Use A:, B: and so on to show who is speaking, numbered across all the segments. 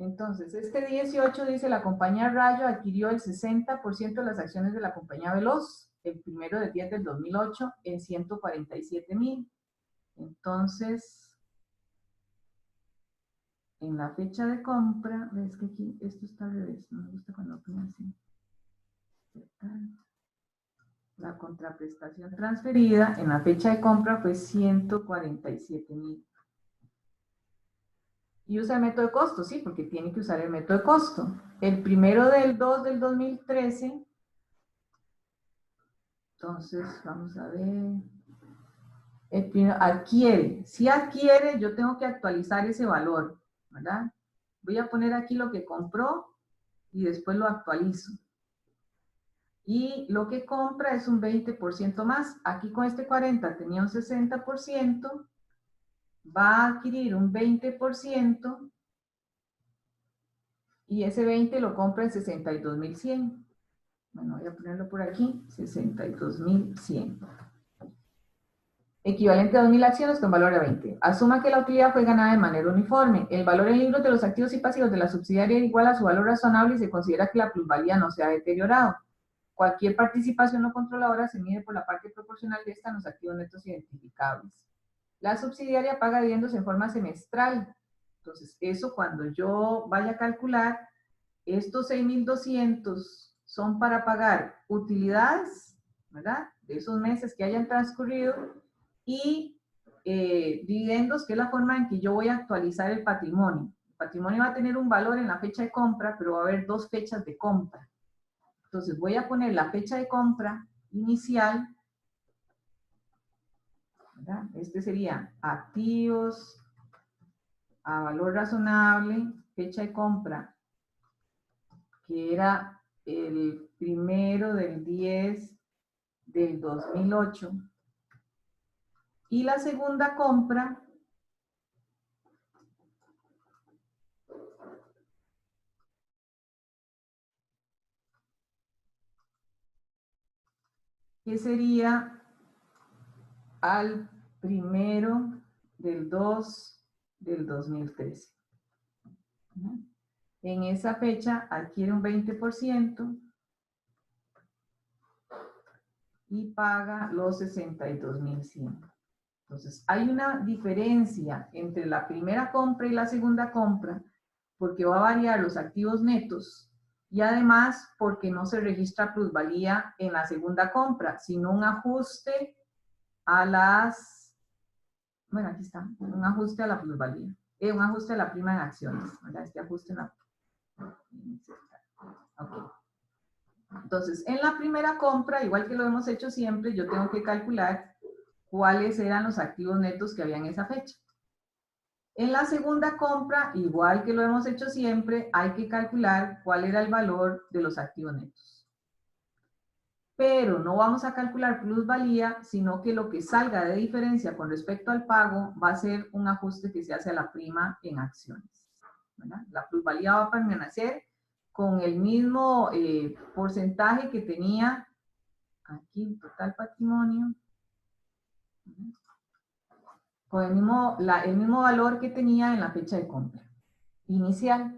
A: Entonces, este 18 dice, la compañía Rayo adquirió el 60% de las acciones de la compañía Veloz, el 1/10 del 2008, en 147,000. Entonces, en la fecha de compra, ves que aquí esto está al revés, no me gusta cuando lo ponen así. La contraprestación transferida en la fecha de compra fue 147,000. Y usa el método de costo, sí, porque tiene que usar el método de costo. El 1/2 del 2013, entonces, vamos a ver. El primero, adquiere. Si adquiere, yo tengo que actualizar ese valor, ¿verdad? Voy a poner aquí lo que compró y después lo actualizo. Y lo que compra es un 20% más. Aquí con este 40 tenía un 60%, va a adquirir un 20% y ese 20 lo compra en 62,100. Bueno, voy a ponerlo por aquí, 62,100. Equivalente a 2,000 acciones con valor a 20. Asuma que la utilidad fue ganada de manera uniforme. El valor en libros de los activos y pasivos de la subsidiaria es igual a su valor razonable y se considera que la plusvalía no se ha deteriorado. Cualquier participación no controladora se mide por la parte proporcional de esta en los activos netos identificables. La subsidiaria paga dividendos en forma semestral. Entonces, eso cuando yo vaya a calcular, estos 6,200 son para pagar utilidades, ¿verdad? De esos meses que hayan transcurrido y dividendos, que es la forma en que yo voy a actualizar el patrimonio. El patrimonio va a tener un valor en la fecha de compra, pero va a haber dos fechas de compra. Entonces voy a poner la fecha de compra inicial, ¿verdad? Este sería activos a valor razonable, fecha de compra, que era el 1/10 del 2008. Y la segunda compra que sería al 1/2 del 2013. En esa fecha adquiere un 20% y paga los 62,100. Entonces, hay una diferencia entre la primera compra y la segunda compra porque va a variar los activos netos y además porque no se registra plusvalía en la segunda compra, sino un ajuste a las, bueno, aquí está, un ajuste a la plusvalía, un ajuste a la prima en acciones, ¿verdad? Este ajuste en la... Okay. Entonces, en la primera compra, igual que lo hemos hecho siempre, yo tengo que calcular cuáles eran los activos netos que había en esa fecha. En la segunda compra, igual que lo hemos hecho siempre, hay que calcular cuál era el valor de los activos netos. Pero no vamos a calcular plusvalía, sino que lo que salga de diferencia con respecto al pago va a ser un ajuste que se hace a la prima en acciones, ¿verdad? La plusvalía va a permanecer con el mismo porcentaje que tenía aquí el total patrimonio, con el mismo valor que tenía en la fecha de compra inicial.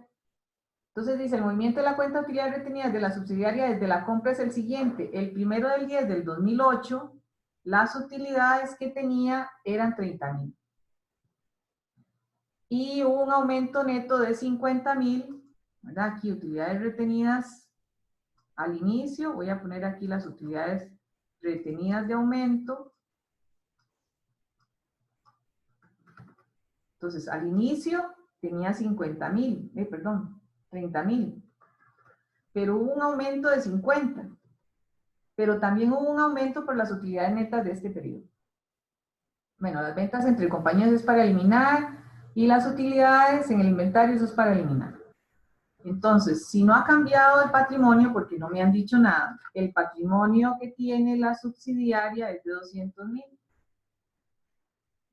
A: Entonces dice, el movimiento de la cuenta de utilidades retenidas de la subsidiaria desde la compra es el siguiente. El 1/10 del 2008, las utilidades que tenía eran 30,000. Y hubo un aumento neto de 50,000, ¿verdad? Aquí utilidades retenidas al inicio. Voy a poner aquí las utilidades retenidas de aumento. Entonces, al inicio tenía 50,000, 30,000. Pero hubo un aumento de 50. Pero también hubo un aumento por las utilidades netas de este periodo. Bueno, las ventas entre compañías es para eliminar y las utilidades en el inventario eso es para eliminar. Entonces, si no ha cambiado el patrimonio, porque no me han dicho nada, el patrimonio que tiene la subsidiaria es de 200,000.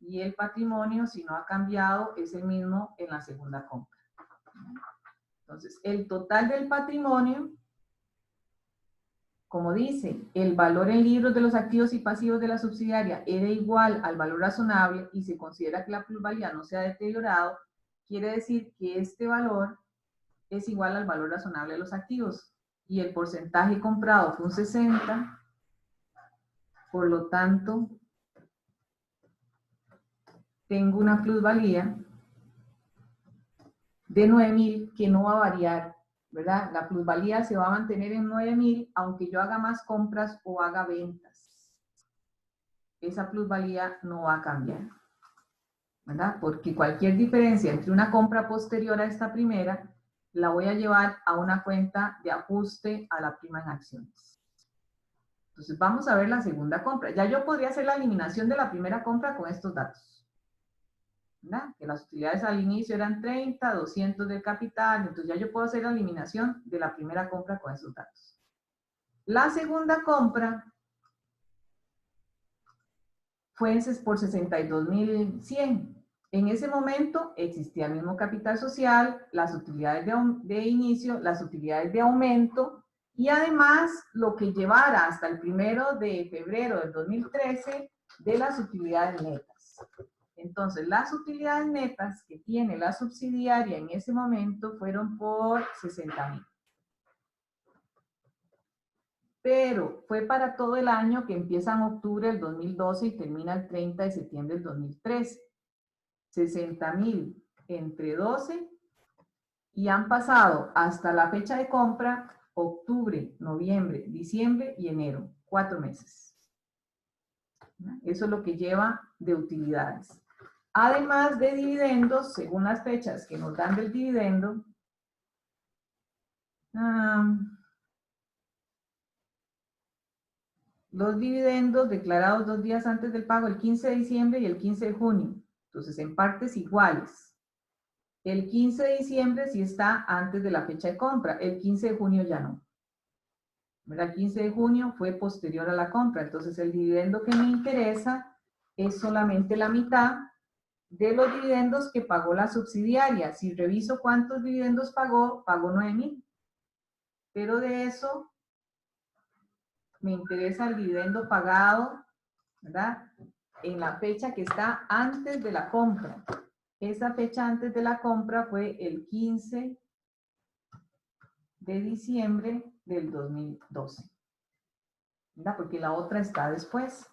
A: Y el patrimonio, si no ha cambiado, es el mismo en la segunda compra. Entonces, el total del patrimonio, como dice, el valor en libros de los activos y pasivos de la subsidiaria era igual al valor razonable y se considera que la plusvalía no se ha deteriorado, quiere decir que este valor es igual al valor razonable de los activos. Y el porcentaje comprado fue un 60, por lo tanto, tengo una plusvalía de 9.000 que no va a variar, ¿verdad? La plusvalía se va a mantener en 9.000 aunque yo haga más compras o haga ventas. Esa plusvalía no va a cambiar, ¿verdad? Porque cualquier diferencia entre una compra posterior a esta primera la voy a llevar a una cuenta de ajuste a la prima en acciones. Entonces vamos a ver la segunda compra. Ya yo podría hacer la eliminación de la primera compra con estos datos, ¿verdad? Que las utilidades al inicio eran 30, 200 del capital, entonces ya yo puedo hacer la eliminación de la primera compra con esos datos. La segunda compra fue por 62.100. En ese momento existía el mismo capital social, las utilidades de inicio, las utilidades de aumento y además lo que llevara hasta el 1 de febrero del 2013 de las utilidades netas. Entonces, las utilidades netas que tiene la subsidiaria en ese momento fueron por 60.000. Pero fue para todo el año que empieza en octubre del 2012 y termina el 30 de septiembre del 2013. 60.000 entre 12 y han pasado hasta la fecha de compra octubre, noviembre, diciembre y enero, 4 meses. Eso es lo que lleva de utilidades. Además de dividendos, según las fechas que nos dan del dividendo, los dividendos declarados 2 días antes del pago, el 15 de diciembre y el 15 de junio. Entonces, en partes iguales. El 15 de diciembre sí está antes de la fecha de compra, el 15 de junio ya no. El 15 de junio fue posterior a la compra, entonces el dividendo que me interesa es solamente la mitad de los dividendos que pagó la subsidiaria. Si reviso cuántos dividendos pagó 9.000. Pero de eso me interesa el dividendo pagado, ¿verdad? En la fecha que está antes de la compra. Esa fecha antes de la compra fue el 15 de diciembre del 2012, ¿verdad? Porque la otra está después.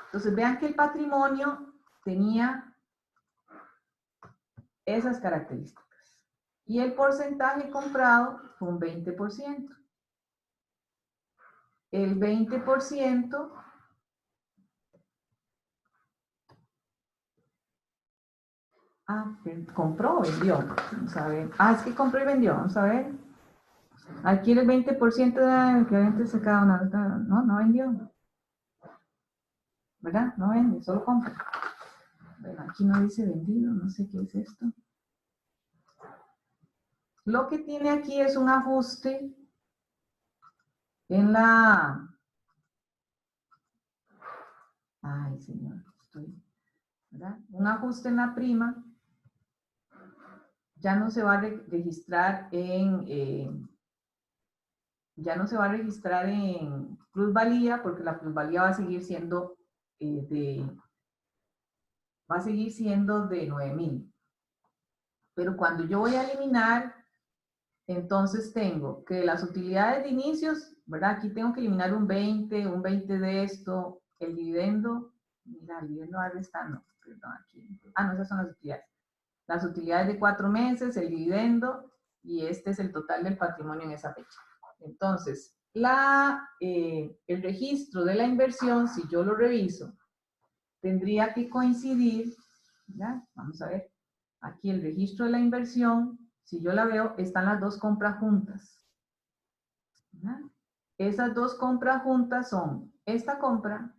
A: Entonces vean que el patrimonio tenía esas características. Y el porcentaje comprado fue un 20%. El 20% compró o vendió. Vamos a ver. Es que compró y vendió. Vamos a ver. Aquí el 20% de equivalente se cada una. No vendió. ¿Verdad? No vende, solo compra. Bueno, aquí no dice vendido, no sé qué es esto. Lo que tiene aquí es un ajuste en la... Ay, señor, ¿verdad? Un ajuste en la prima. Ya no se va a registrar ya no se va a registrar en plusvalía, porque la plusvalía va a seguir siendo de 9.000. Pero cuando yo voy a eliminar, entonces tengo que las utilidades de inicios, ¿verdad? Aquí tengo que eliminar un 20 de esto, el dividendo, mira, el dividendo va a restar, no, perdón, aquí. No, esas son las utilidades. Las utilidades de 4 meses, el dividendo, y este es el total del patrimonio en esa fecha. Entonces, el registro de la inversión, si yo lo reviso, tendría que coincidir, ¿ya? Vamos a ver, aquí el registro de la inversión, si yo la veo, están las dos compras juntas. ¿Ya? Esas dos compras juntas son esta compra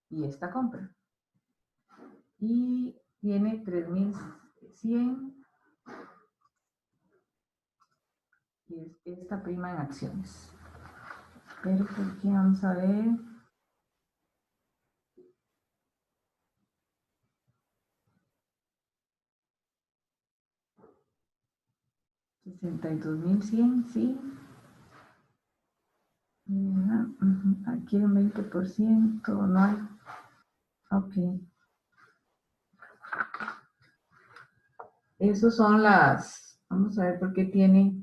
A: y esta compra. Y tiene 3.100 y es esta prima en acciones. Pero ¿por qué? Vamos a ver. $62.100, sí. Aquí un 20%, no hay. Ok. Esos son vamos a ver por qué tiene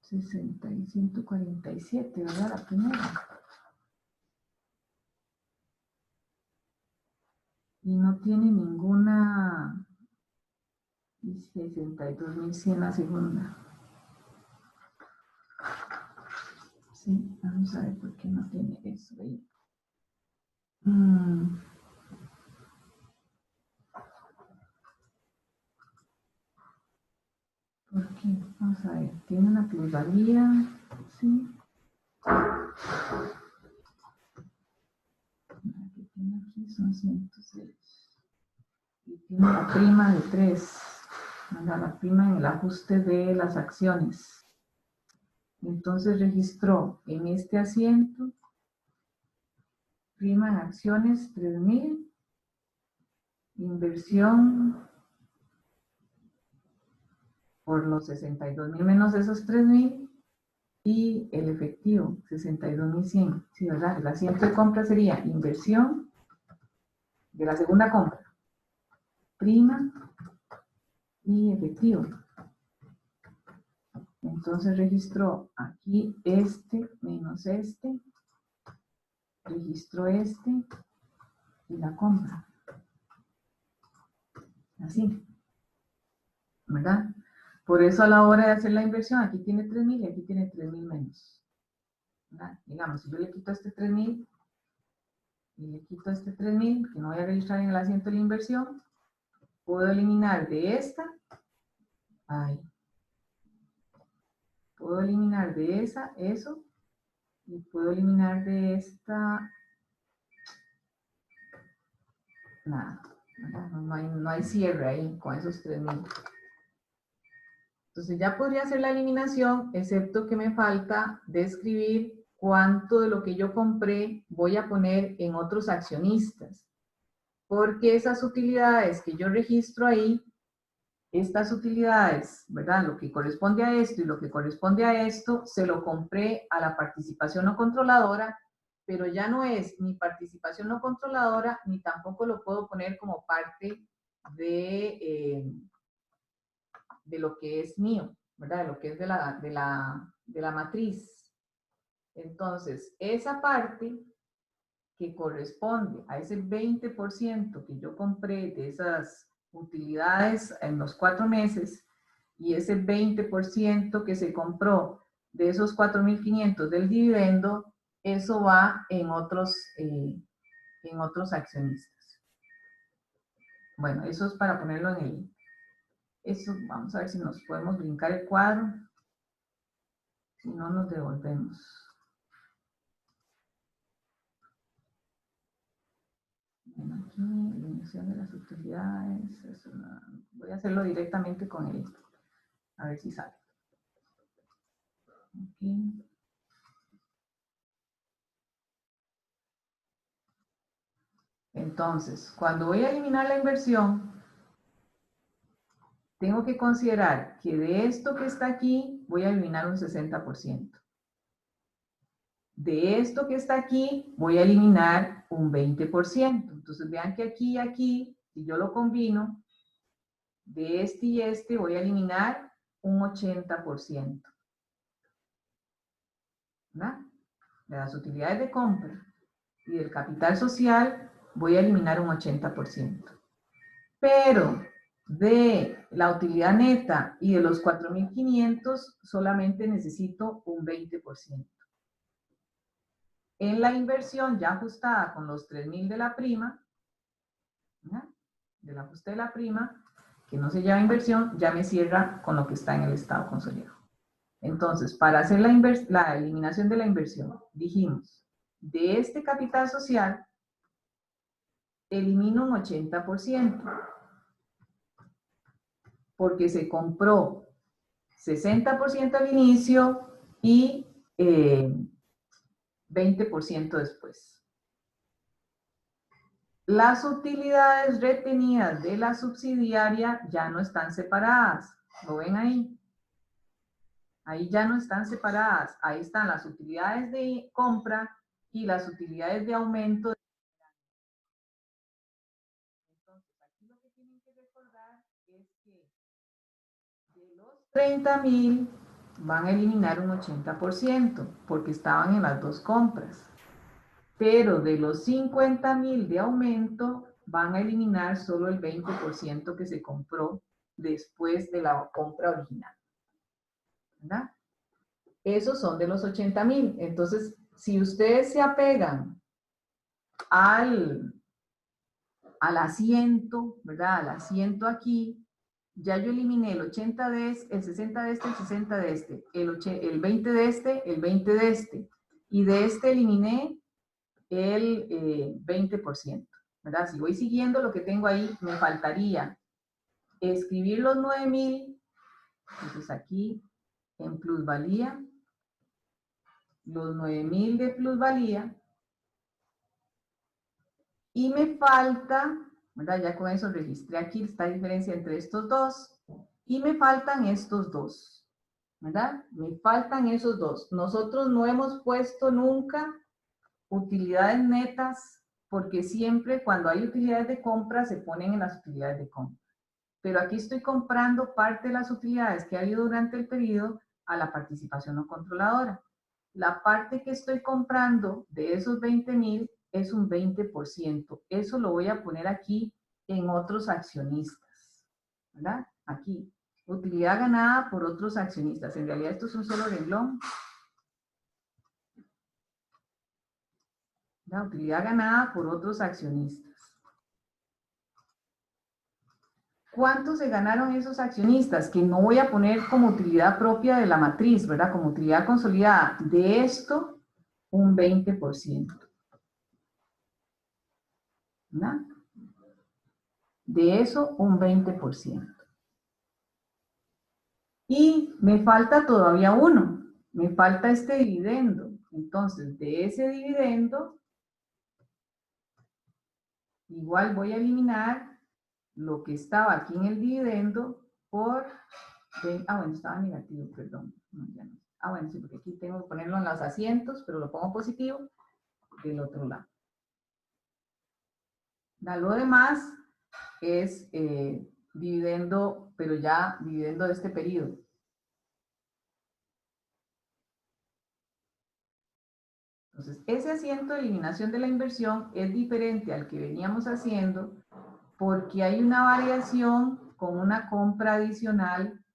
A: 60 y 147, ¿verdad? La primera. Y no tiene ninguna. Y 62.100 la segunda. Sí, vamos a ver por qué no tiene eso ahí. ¿Por qué? Vamos a ver, tiene una plusvalía, sí. La que tiene aquí son 106. Y tiene la prima de 3. La prima en el ajuste de las acciones. Entonces registró en este asiento prima en acciones 3.000, inversión por los 62.000 menos esos 3.000 y el efectivo 62.100. Sí, ¿verdad? El asiento de compra sería inversión de la segunda compra, prima y efectivo. Entonces registró aquí este menos este, registró este y la compra. Así, ¿verdad? Por eso a la hora de hacer la inversión, aquí tiene 3.000 y aquí tiene 3.000 menos. ¿Verdad? Digamos, si yo le quito este 3.000 y le quito este 3.000, que no voy a registrar en el asiento de la inversión, puedo eliminar de esta, ahí. Puedo eliminar de esa, eso, y puedo eliminar de esta, nada. No hay cierre ahí con esos 3.000. Entonces ya podría hacer la eliminación, excepto que me falta describir cuánto de lo que yo compré voy a poner en otros accionistas. Porque esas utilidades que yo registro ahí, estas utilidades, ¿verdad? Lo que corresponde a esto y lo que corresponde a esto, se lo compré a la participación no controladora, pero ya no es ni participación no controladora, ni tampoco lo puedo poner como parte de lo que es mío, ¿verdad? De lo que es de la matriz. Entonces, esa parte que corresponde a ese 20% que yo compré de esas utilidades en los 4 meses y ese 20% que se compró de esos 4.500 del dividendo, eso va en otros accionistas. Bueno, eso es para ponerlo en el... Eso, vamos a ver si nos podemos brincar el cuadro. Si no, nos devolvemos. Bueno, aquí, eliminación de las utilidades. Voy a hacerlo directamente con él. A ver si sale. Aquí. Entonces, cuando voy a eliminar la inversión, tengo que considerar que de esto que está aquí, voy a eliminar un 60%. De esto que está aquí, voy a eliminar un 20%. Entonces, vean que aquí y aquí, si yo lo combino, de este y este, voy a eliminar un 80%. ¿Verdad? De las utilidades de compra y del capital social, voy a eliminar un 80%. Pero de la utilidad neta y de los 4.500, solamente necesito un 20%. En la inversión ya ajustada con los 3.000 de la prima, ¿no? Del ajuste de la prima, que no se llama inversión, ya me cierra con lo que está en el estado consolidado. Entonces, para hacer la eliminación de la inversión, dijimos, de este capital social, elimino un 80%, porque se compró 60% al inicio y 20% después. Las utilidades retenidas de la subsidiaria ya no están separadas. ¿Lo ven ahí? Ahí ya no están separadas. Ahí están las utilidades de compra y las utilidades de aumento. Entonces, aquí lo que tienen que recordar es que de los 30.000, van a eliminar un 80%, porque estaban en las dos compras. Pero de los 50,000 de aumento, van a eliminar solo el 20% que se compró después de la compra original. ¿Verdad? Esos son de los 80,000. Entonces, si ustedes se apegan al asiento, ¿verdad? Al asiento aquí, ya yo eliminé el 80 de este, el 60 de este, el 60 de este, el 20 de este, el 20 de este. Y de este eliminé el 20%, ¿verdad? Si voy siguiendo lo que tengo ahí, me faltaría escribir los 9,000, entonces aquí en plusvalía, los 9,000 de plusvalía, y me falta, ¿verdad? Ya con eso registré aquí esta diferencia entre estos dos, y me faltan estos dos, ¿verdad? Me faltan esos dos. Nosotros no hemos puesto nunca utilidades netas, porque siempre cuando hay utilidades de compra se ponen en las utilidades de compra. Pero aquí estoy comprando parte de las utilidades que ha habido durante el periodo a la participación no controladora. La parte que estoy comprando de esos 20,000 es un 20%. Eso lo voy a poner aquí en otros accionistas, ¿verdad? Aquí, utilidad ganada por otros accionistas. En realidad esto es un solo renglón. La utilidad ganada por otros accionistas. ¿Cuánto se ganaron esos accionistas? Que no voy a poner como utilidad propia de la matriz, ¿verdad? Como utilidad consolidada. De esto, un 20%. ¿Verdad? De eso, un 20%. Y me falta todavía uno. Me falta este dividendo. Entonces, de ese dividendo, igual voy a eliminar lo que estaba aquí en el dividendo por... bueno, estaba negativo, perdón. No, ya no. Bueno, sí, porque aquí tengo que ponerlo en los asientos, pero lo pongo positivo del otro lado. Lo demás es dividendo, pero ya dividendo de este periodo. Entonces, ese asiento de eliminación de la inversión es diferente al que veníamos haciendo porque hay una variación con una compra adicional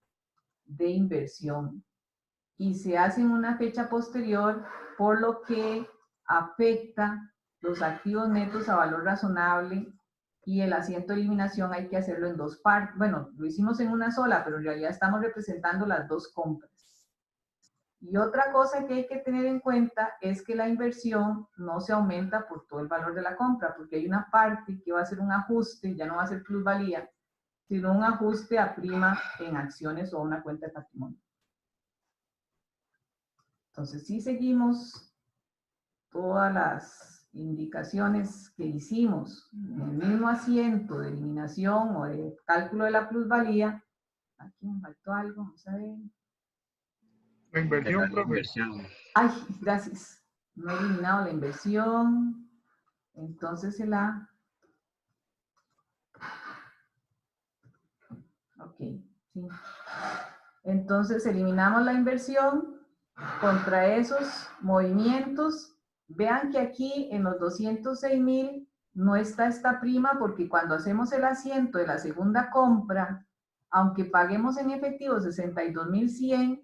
A: de inversión y se hace en una fecha posterior, por lo que afecta los activos netos a valor razonable, y el asiento de eliminación hay que hacerlo en dos partes. Bueno, lo hicimos en una sola, pero en realidad estamos representando las dos compras. Y otra cosa que hay que tener en cuenta es que la inversión no se aumenta por todo el valor de la compra, porque hay una parte que va a ser un ajuste, ya no va a ser plusvalía, sino un ajuste a prima en acciones o una cuenta de patrimonio. Entonces, si seguimos todas las indicaciones que hicimos en el mismo asiento de eliminación o de cálculo de la plusvalía, aquí me faltó algo, vamos a ver.
B: La inversión, profe.
A: Ay, gracias. No he eliminado la inversión. Entonces se la... Ok, sí. Entonces eliminamos la inversión contra esos movimientos. Vean que aquí en los 206,000 no está esta prima porque cuando hacemos el asiento de la segunda compra, aunque paguemos en efectivo 62,100,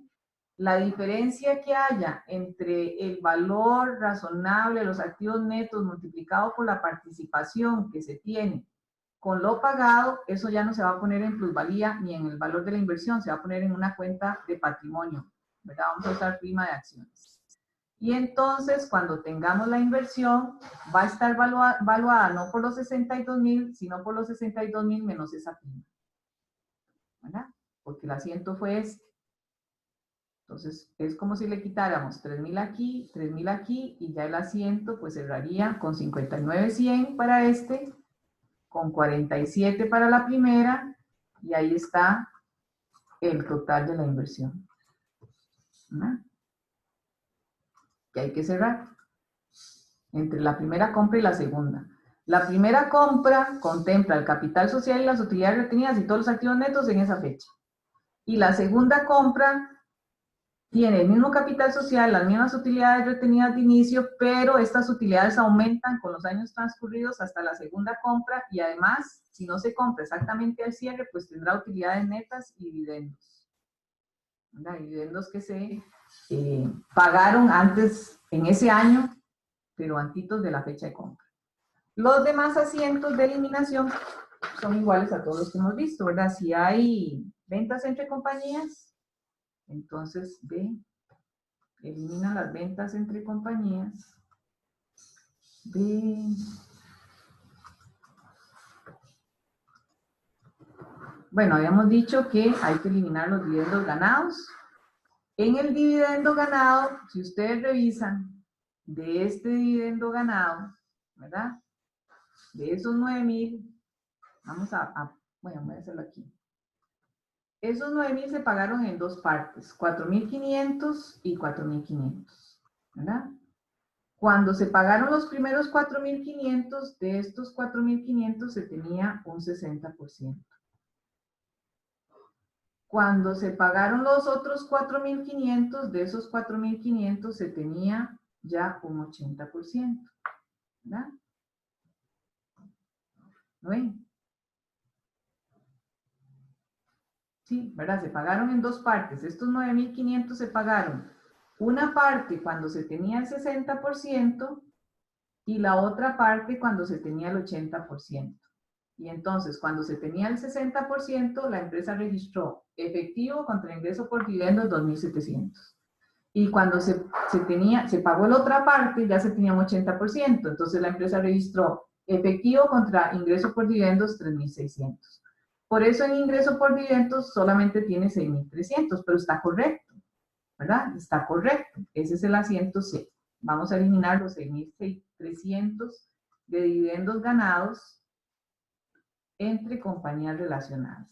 A: la diferencia que haya entre el valor razonable de los activos netos multiplicado por la participación que se tiene con lo pagado, eso ya no se va a poner en plusvalía ni en el valor de la inversión, se va a poner en una cuenta de patrimonio, ¿verdad? Vamos a usar prima de acciones. Y entonces, cuando tengamos la inversión, va a estar valuada no por los 62,000, sino por los 62,000 menos esa prima, ¿verdad? Porque el asiento fue este. Entonces, es como si le quitáramos 3,000 aquí, 3,000 aquí, y ya el asiento pues cerraría con 59,100 para este, con 47 para la primera, y ahí está el total de la inversión. ¿No? Que hay que cerrar entre la primera compra y la segunda. La primera compra contempla el capital social y las utilidades retenidas y todos los activos netos en esa fecha. Y la segunda compra tiene el mismo capital social, las mismas utilidades retenidas de inicio, pero estas utilidades aumentan con los años transcurridos hasta la segunda compra y además, si no se compra exactamente al cierre, pues tendrá utilidades netas y dividendos. ¿Verdad? Dividendos que se pagaron antes, en ese año, pero antitos de la fecha de compra. Los demás asientos de eliminación son iguales a todos los que hemos visto, ¿verdad? Si hay ventas entre compañías, entonces B, elimina las ventas entre compañías. B. Bueno, habíamos dicho que hay que eliminar los dividendos ganados. En el dividendo ganado, si ustedes revisan de este dividendo ganado, ¿verdad? De esos 9,000, bueno, voy a hacerlo aquí. Esos 9,000 se pagaron en dos partes, 4,500 y 4,500, ¿verdad? Cuando se pagaron los primeros 4,500, de estos 4,500 se tenía un 60%. Cuando se pagaron los otros 4,500, de esos 4,500 se tenía ya un 80%, ¿verdad? ¿Lo ven? Sí, ¿verdad? Se pagaron en dos partes. Estos 9,500 se pagaron una parte cuando se tenía el 60% y la otra parte cuando se tenía el 80%. Y entonces, cuando se tenía el 60%, la empresa registró efectivo contra ingreso por dividendos 2,700. Y cuando se pagó la otra parte, ya se tenía un 80%. Entonces, la empresa registró efectivo contra ingreso por dividendos 3,600. Por eso en ingreso por dividendos solamente tiene 6,300, pero está correcto, ¿verdad? Está correcto. Ese es el asiento C. Vamos a eliminar los 6,300 de dividendos ganados entre compañías relacionadas.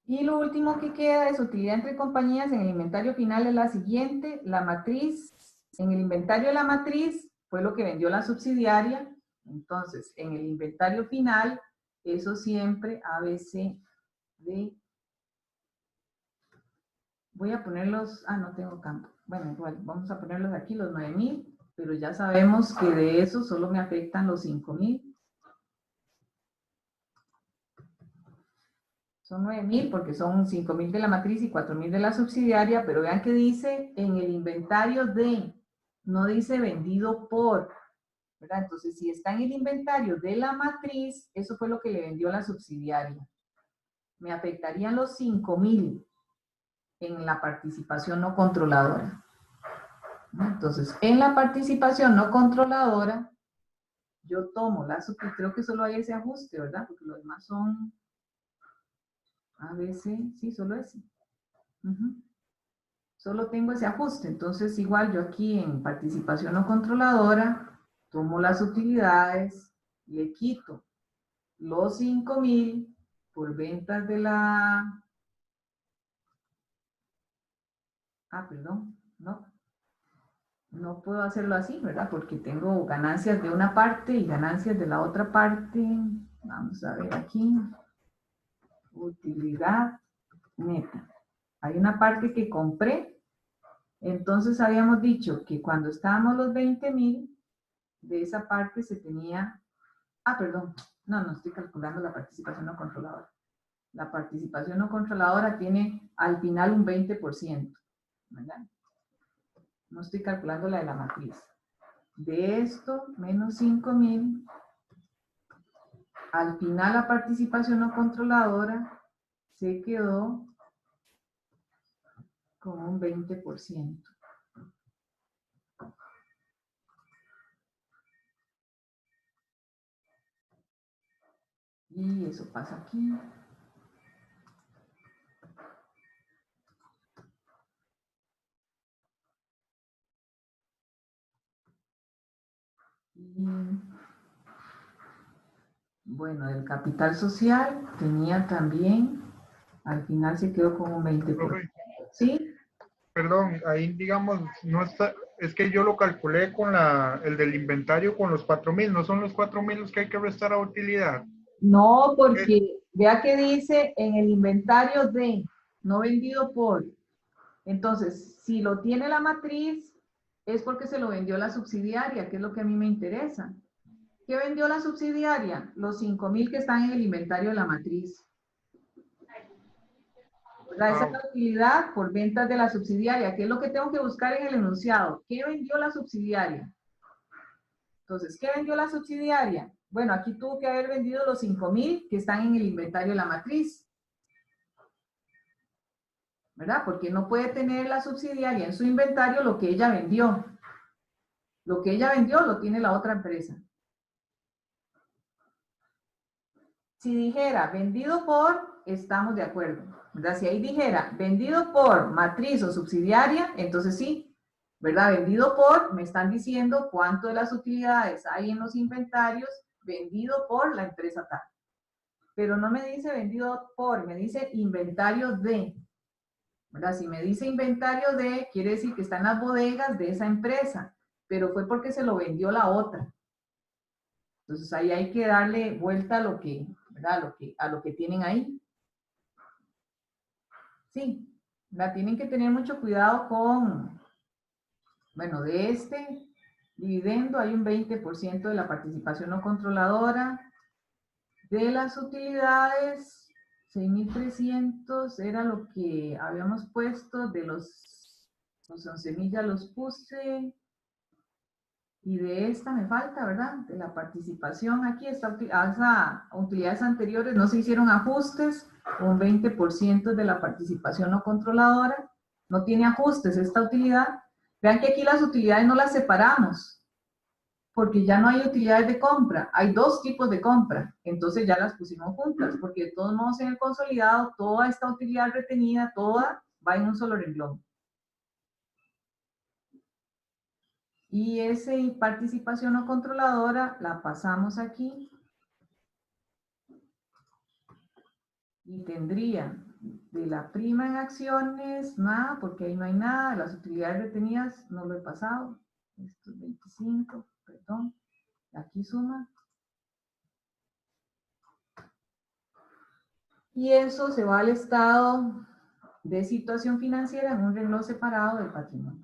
A: Y lo último que queda es utilidad entre compañías en el inventario final es la siguiente, la matriz. En el inventario de la matriz fue lo que vendió la subsidiaria. Entonces, en el inventario final, eso siempre ABC de... Voy a ponerlos... no tengo campo. Bueno, igual, vamos a ponerlos aquí, los 9,000, pero ya sabemos que de eso solo me afectan los 5,000. Son 9,000 porque son 5,000 de la matriz y 4,000 de la subsidiaria, pero vean que dice en el inventario de, no dice vendido por, ¿verdad? Entonces, si está en el inventario de la matriz, eso fue lo que le vendió la subsidiaria. Me afectarían los 5,000 en la participación no controladora. Entonces, en la participación no controladora, yo tomo la subsidiaria, creo que solo hay ese ajuste, ¿verdad? Porque los demás son... ABC, sí, solo ese. Solo tengo ese ajuste, entonces igual yo aquí en participación no controladora, tomo las utilidades, le quito los 5,000 por ventas de la... perdón, no puedo hacerlo así, ¿verdad? Porque tengo ganancias de una parte y ganancias de la otra parte. Vamos a ver aquí. Utilidad neta. Hay una parte que compré, entonces habíamos dicho que cuando estábamos los 20,000, de esa parte se tenía... perdón, no estoy calculando la participación no controladora. La participación no controladora tiene al final un 20%, ¿verdad? No estoy calculando la de la matriz. De esto, menos 5,000, al final la participación no controladora se quedó con un 20%. Y eso pasa aquí. Y bueno, el capital social tenía también, al final se quedó con un 20%.
B: Profe,
A: ¿Sí?
B: perdón, ahí digamos, no está, es que yo lo calculé con el del inventario con los 4,000, no son los 4,000 los que hay que restar a utilidad.
A: No, porque Vea que dice en el inventario de, no vendido por. Entonces, si lo tiene la matriz, es porque se lo vendió la subsidiaria, que es lo que a mí me interesa. ¿Qué vendió la subsidiaria? Los 5,000 que están en el inventario de la matriz. ¿Verdad? Esa es la utilidad por ventas de la subsidiaria. ¿Qué es lo que tengo que buscar en el enunciado? ¿Qué vendió la subsidiaria? Entonces, ¿qué vendió la subsidiaria? Bueno, aquí tuvo que haber vendido los 5,000 que están en el inventario de la matriz. ¿Verdad? Porque no puede tener la subsidiaria en su inventario lo que ella vendió. Lo que ella vendió lo tiene la otra empresa. Si dijera vendido por, estamos de acuerdo. ¿Verdad? Si ahí dijera vendido por matriz o subsidiaria, entonces sí. ¿Verdad? Vendido por, me están diciendo cuánto de las utilidades hay en los inventarios vendido por la empresa tal. Pero no me dice vendido por, me dice inventario de. ¿Verdad? Si me dice inventario de, quiere decir que está en las bodegas de esa empresa, pero fue porque se lo vendió la otra. Entonces ahí hay que darle vuelta a lo que, ¿verdad? A lo que tienen ahí. Sí, ¿verdad? Tienen que tener mucho cuidado con, bueno, de este dividendo hay un 20% de la participación no controladora. De las utilidades, 6,300 era lo que habíamos puesto, de los 11,000 ya los puse. Y de esta me falta, ¿verdad? De la participación aquí, a utilidades anteriores no se hicieron ajustes, un 20% de la participación no controladora, no tiene ajustes esta utilidad. Vean que aquí las utilidades no las separamos, porque ya no hay utilidades de compra, hay dos tipos de compra, entonces ya las pusimos juntas, porque de todos modos en el consolidado, toda esta utilidad retenida, toda va en un solo renglón. Y esa participación no controladora la pasamos aquí y tendría de la prima en acciones nada, porque ahí no hay nada, de las utilidades retenidas no lo he pasado, esto es 25, perdón, aquí suma. Y eso se va al estado de situación financiera en un renglón separado del patrimonio.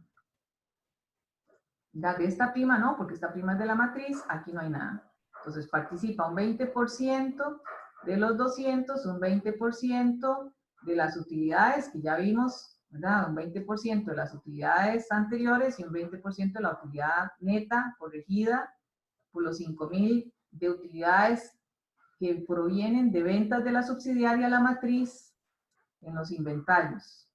A: De esta prima no, porque esta prima es de la matriz, aquí no hay nada. Entonces participa un 20% de los 200, un 20% de las utilidades que ya vimos, ¿verdad? Un 20% de las utilidades anteriores y un 20% de la utilidad neta corregida por los 5,000 de utilidades que provienen de ventas de la subsidiaria a la matriz en los inventarios.